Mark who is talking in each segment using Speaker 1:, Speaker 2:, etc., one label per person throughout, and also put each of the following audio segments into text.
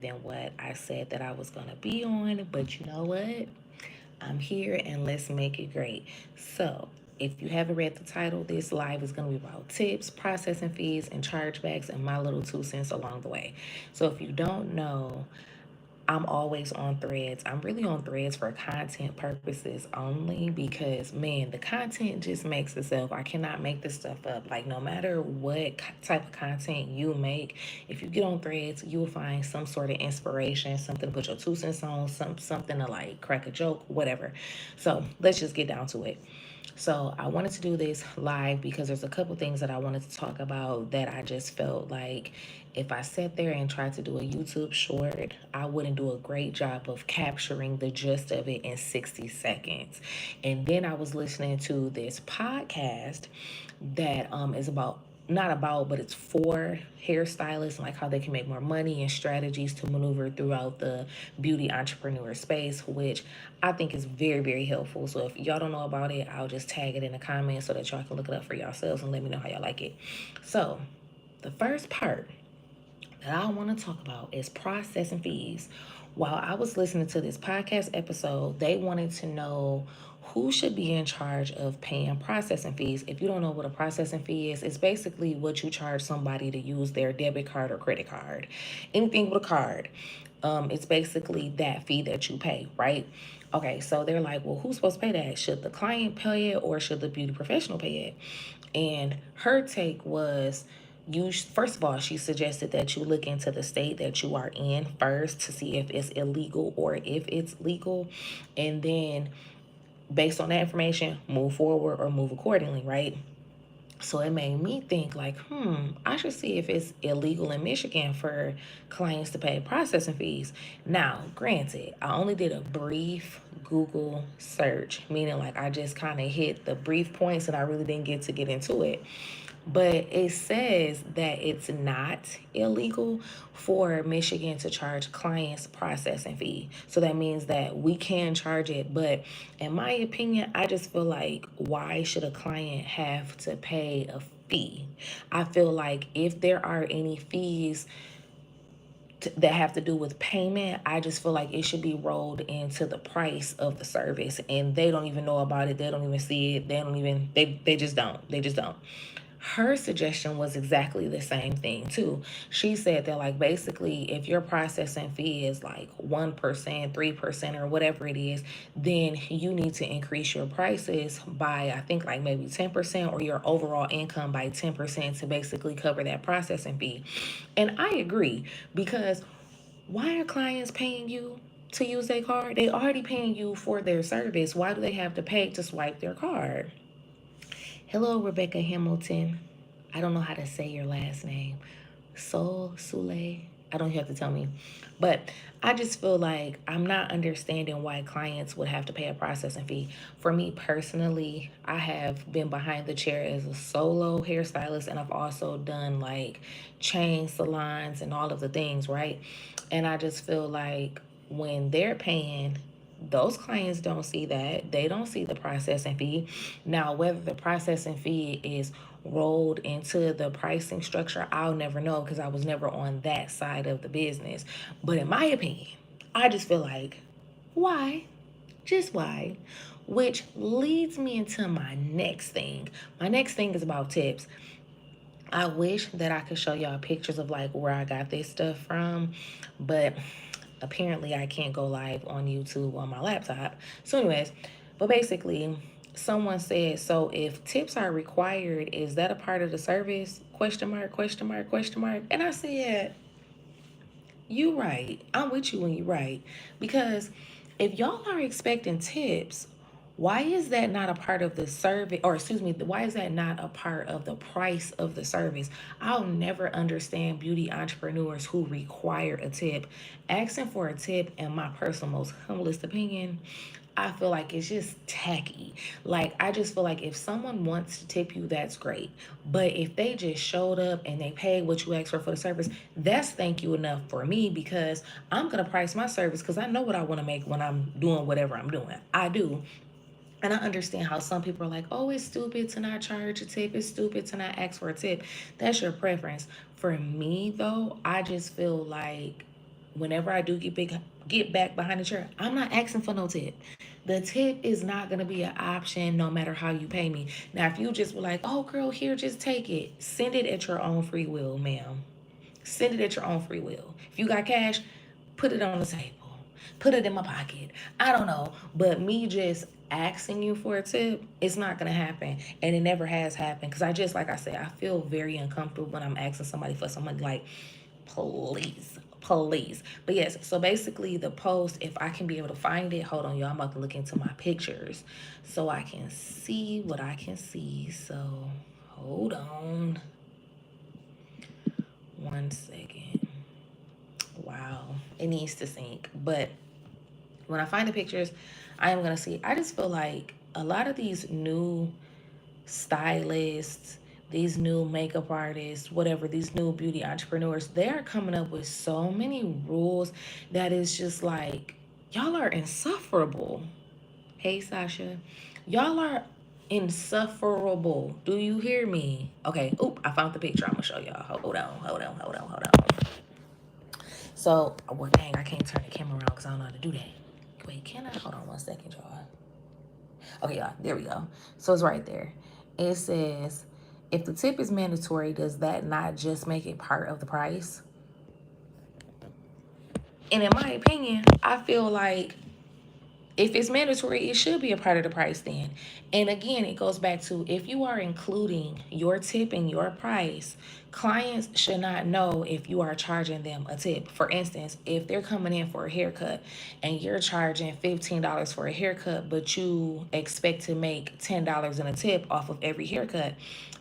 Speaker 1: than what I said that I was going to be on. But you know what? I'm here and let's make it great. So, if you haven't read the title, this live is going to be about tips, processing fees, and chargebacks, and my little 2 cents along the way. So, if you don't know, I'm always on threads. I'm really on threads for content purposes only because, man, the content just makes itself. I cannot make this stuff up. Like, no matter what type of content you make, if you get on threads, you will find some sort of inspiration, something to put your 2 cents on, something to like crack a joke, whatever. So, let's just get down to it. So I wanted to do this live because there's a couple things that I wanted to talk about that I just felt like if I sat there and tried to do a YouTube short, I wouldn't do a great job of capturing the gist of it in 60 seconds. And then I was listening to this podcast that is about not about, but it's for hairstylists, like how they can make more money and strategies to maneuver throughout the beauty entrepreneur space, which I think is very, very helpful. So if y'all don't know about it, I'll just tag it in the comments so that y'all can look it up for yourselves and let me know how y'all like it. So the first part that I want to talk about is processing fees. While I was listening to this podcast episode, they wanted to know who should be in charge of paying processing fees. If you don't know what a processing fee is, it's basically what you charge somebody to use their debit card or credit card. Anything with a card. It's basically that fee that you pay, right? Okay, so they're like, well, who's supposed to pay that? Should the client pay it or should the beauty professional pay it? And her take was, you first of all, she suggested that you look into the state that you are in first to see if it's illegal or if it's legal, and then based on that information move forward or move accordingly, right? So it made me think like, I should see if it's illegal in Michigan for clients to pay processing fees. Now, granted, I only did a brief Google search, meaning like I just kind of hit the brief points and I really didn't get into it. But it says that it's not illegal for Michigan to charge clients processing fee. So that means that we can charge it. But in my opinion, I just feel like why should a client have to pay a fee? I feel like if there are any fees that have to do with payment, I just feel like it should be rolled into the price of the service, and they don't even know about it. They don't even see it. They just don't. They just don't. Her suggestion was exactly the same thing too. She said that like basically if your processing fee is like 1%, 3%, or whatever it is, then you need to increase your prices by I think like maybe 10% or your overall income by 10% to basically cover that processing fee. And I agree because why are clients paying you to use their card? They already paying you for their service. Why do they have to pay to swipe their card? Hello, Rebecca Hamilton. I don't know how to say your last name. Sule. I don't have to tell me. But I just feel like I'm not understanding why clients would have to pay a processing fee. For me personally, I have been behind the chair as a solo hairstylist and I've also done like chain salons and all of the things, right? And I just feel like when they're paying, those clients don't see that. They don't see the processing fee. Now, whether the processing fee is rolled into the pricing structure, I'll never know because I was never on that side of the business. But in my opinion, I just feel like, why? Just why? Which leads me into my next thing. My next thing is about tips. I wish that I could show y'all pictures of like where I got this stuff from, but apparently I can't go live on YouTube on my laptop. So, anyways, but basically, someone said, so if tips are required, is that a part of the service? Question mark, question mark, question mark. And I said, you right. I'm with you when you right. Because if y'all are expecting tips, why is that not a part of the service? Or excuse me, why is that not a part of the price of the service? I'll never understand beauty entrepreneurs who require a tip. Asking for a tip, in my personal most humblest opinion, I feel like it's just tacky. Like, I just feel like if someone wants to tip you, that's great. But if they just showed up and they paid what you asked for the service, that's thank you enough for me because I'm going to price my service because I know what I want to make when I'm doing whatever I'm doing. I do. And I understand how some people are like, oh, it's stupid to not charge a tip. It's stupid to not ask for a tip. That's your preference. For me, though, I just feel like whenever I do get back behind the chair, I'm not asking for no tip. The tip is not gonna be an option no matter how you pay me. Now, if you just were like, oh girl, here, just take it, send it at your own free will, ma'am. Send it at your own free will. If you got cash, put it on the table. Put it in my pocket. I don't know. But me just asking you for a tip, it's not gonna happen. And it never has happened. Cause I just, like I said, I feel very uncomfortable when I'm asking somebody for some money. Like, please, please. But yes, so basically the post, if I can be able to find it, hold on, y'all, I'm about to look into my pictures so I can see what I can see. So hold on 1 second. Wow, it needs to sync. But when I find the pictures, I am gonna see. I just feel like a lot of these new stylists, these new makeup artists, whatever, these new beauty entrepreneurs, they are coming up with so many rules that is just like, y'all are insufferable. Hey, Sasha. Y'all are insufferable. Do you hear me? Okay. Oop, I found the picture. I'm gonna show y'all. Hold on, hold on, hold on, hold on. So, well, dang, I can't turn the camera around because I don't know how to do that. Wait, can I? Hold on 1 second, y'all. Okay, y'all, there we go. So it's right there. It says, if the tip is mandatory, does that not just make it part of the price? And in my opinion, I feel like if it's mandatory, it should be a part of the price then. And again, it goes back to, if you are including your tip in your price, clients should not know if you are charging them a tip. For instance, if they're coming in for a haircut and you're charging $15 for a haircut, but you expect to make $10 in a tip off of every haircut,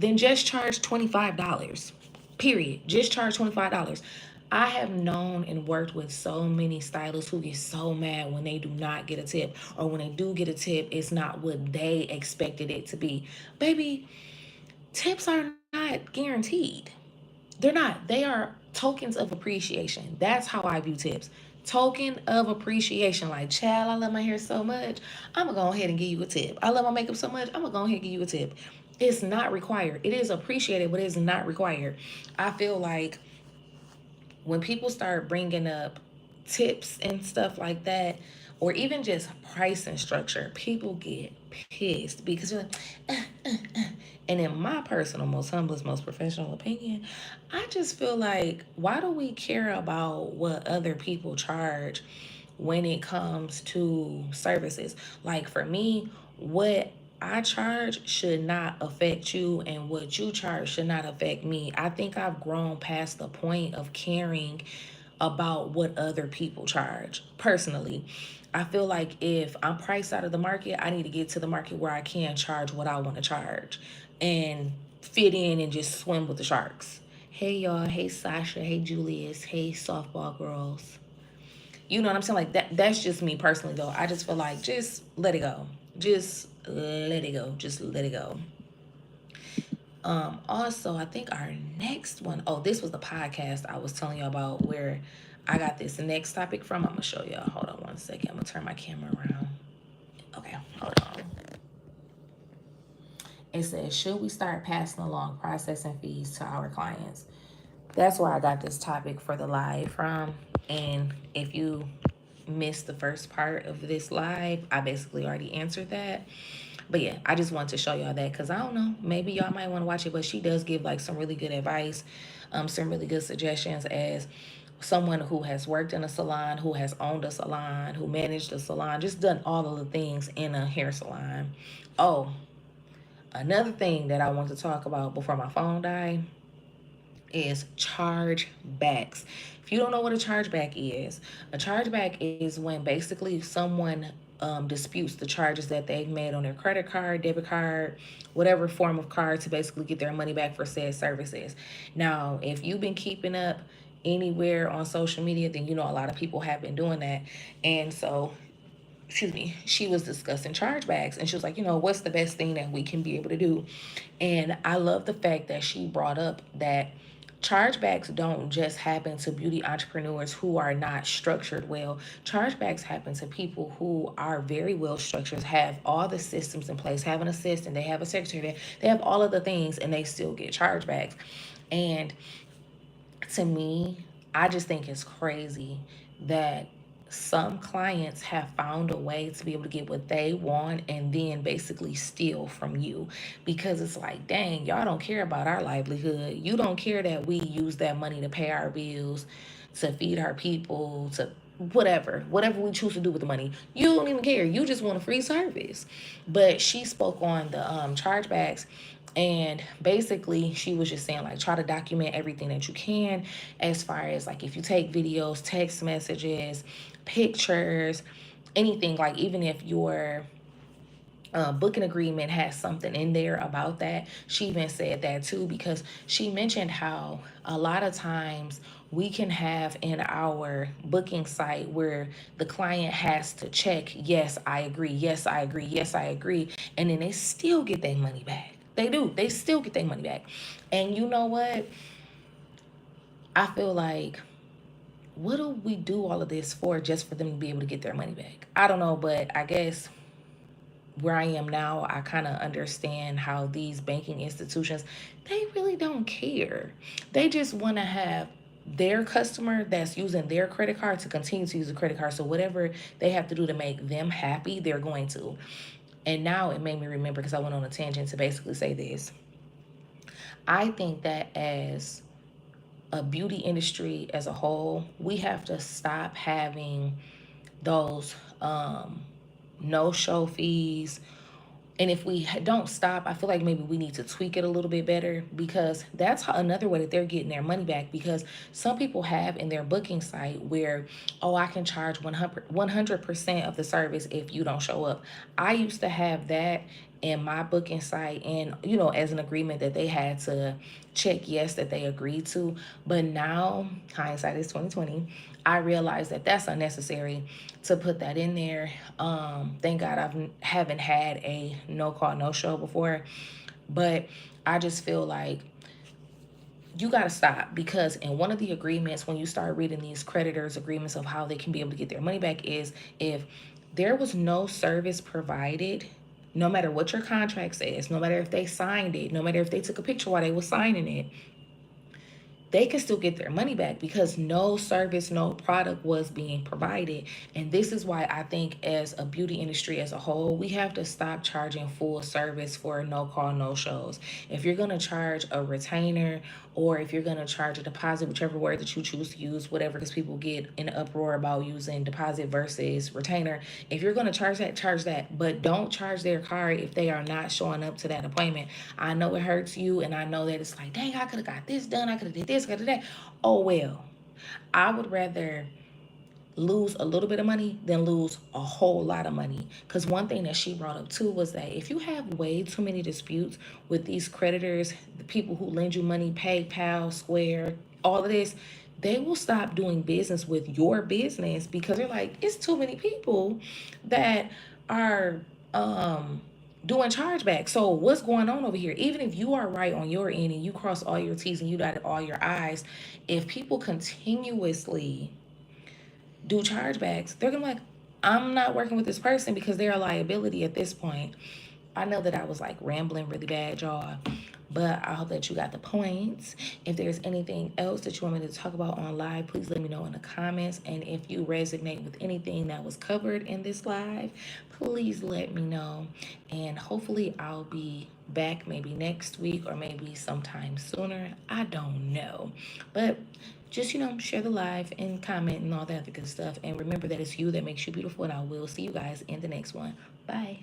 Speaker 1: then just charge $25. Period. Just charge $25. I have known and worked with so many stylists who get so mad when they do not get a tip, or when they do get a tip, it's not what they expected it to be. Baby, tips are not guaranteed. They're not. They are tokens of appreciation. That's how I view tips. Token of appreciation. Like, child, I love my hair so much, I'm gonna go ahead and give you a tip. I love my makeup so much, I'm gonna go ahead and give you a tip. It's not required. It is appreciated, but it's not required. I feel like when people start bringing up tips and stuff like that, or even just pricing structure, people get pissed because you're like, and in my personal, most humblest, most professional opinion, I just feel like, why do we care about what other people charge when it comes to services? Like, for me, what I charge should not affect you, and what you charge should not affect me. I think I've grown past the point of caring about what other people charge. Personally, I feel like if I'm priced out of the market, I need to get to the market where I can charge what I want to charge and fit in and just swim with the sharks. Hey y'all, hey Sasha, hey Julius, hey softball girls. You know what I'm saying? Like, that's just me personally though. I just feel like, just let it go. Just let it go. Just let it go. Also, I think our next one, oh, this was the podcast I was telling you about where I got this next topic from. I'm gonna show y'all. Hold on 1 second. I'm gonna turn my camera around. Okay, hold on. It says, should we start passing along processing fees to our clients? That's where I got this topic for the live from. And if you missed the first part of this live, I basically already answered that. But yeah, I just wanted to show y'all that because I don't know, maybe y'all might want to watch it, but she does give like some really good advice, some really good suggestions as someone who has worked in a salon, who has owned a salon, who managed a salon, just done all of the things in a hair salon. Oh, another thing that I want to talk about before my phone died is chargebacks. If you don't know what a chargeback is, a chargeback is when basically someone disputes the charges that they've made on their credit card, debit card, whatever form of card, to basically get their money back for said services. Now, if you've been keeping up anywhere on social media, then you know a lot of people have been doing that. And so, excuse me, she was discussing chargebacks, and she was like, what's the best thing that we can be able to do? And I love the fact that she brought up that chargebacks don't just happen to beauty entrepreneurs who are not structured well. Chargebacks happen to people who are very well structured, have all the systems in place, have an assistant, they have a secretary, they have all of the things, and they still get chargebacks. And to me, I just think it's crazy that some clients have found a way to be able to get what they want and then basically steal from you, because it's like, dang, y'all don't care about our livelihood. You don't care that we use that money to pay our bills, to feed our people, to whatever we choose to do with the money. You don't even care. You just want a free service. But she spoke on the chargebacks, and basically she was just saying, like, try to document everything that you can, as far as like if you take videos, text messages, pictures, anything. Like, even if your booking agreement has something in there about that. She even said that too, because she mentioned how a lot of times we can have in our booking site where the client has to check, yes, I agree, yes, I agree, yes, I agree, and then they still get their money back. They do. They still get their money back. And you know what? I feel like, what do we do all of this for, just for them to be able to get their money back? I don't know, but I guess where I am now, I kind of understand how these banking institutions, they really don't care. They just want to have their customer that's using their credit card to continue to use the credit card. So whatever they have to do to make them happy, they're going to. And now it made me remember, because I went on a tangent to basically say this. I think that as a beauty industry as a whole, we have to stop having those no show fees. And if we don't stop, I feel like maybe we need to tweak it a little bit better, because that's another way that they're getting their money back. Because some people have in their booking site where, oh, I can charge 100% of the service if you don't show up. I used to have that in my booking site, and as an agreement that they had to check yes that they agreed to. But now, hindsight is 2020, I realized that that's unnecessary to put that in there. Thank God I haven't had a no call no show before, but I just feel like you got to stop, because in one of the agreements, when you start reading these creditors agreements of how they can be able to get their money back, is if there was no service provided, no matter what your contract says, no matter if they signed it, no matter if they took a picture while they were signing it, they can still get their money back, because no service, no product was being provided. And this is why I think, as a beauty industry as a whole, we have to stop charging full service for no call, no shows. If you're going to charge a retainer, or if you're going to charge a deposit, whichever word that you choose to use, whatever, because people get in an uproar about using deposit versus retainer. If you're going to charge that, charge that, but don't charge their card if they are not showing up to that appointment. I know it hurts you, and I know that it's like, dang, I could have got this done, I could have did this, could have that. Oh well. I would rather lose a little bit of money than lose a whole lot of money. Because one thing that she brought up too was that if you have way too many disputes with these creditors, the people who lend you money, PayPal, Square, all of this, they will stop doing business with your business, because they're like, it's too many people that are doing chargebacks. So what's going on over here? Even if you are right on your end and you cross all your T's and you dotted all your I's, if people continuously do chargebacks, they're gonna be like, I'm not working with this person, because they're a liability at this point. I know that I was like rambling really bad, y'all, but I hope that you got the points. If there's anything else that you want me to talk about on live, please let me know in the comments. And if you resonate with anything that was covered in this live, please let me know. And hopefully I'll be back maybe next week, or maybe sometime sooner. I don't know. But just, share the live and comment and all that other good stuff. And remember that it's you that makes you beautiful. And I will see you guys in the next one. Bye.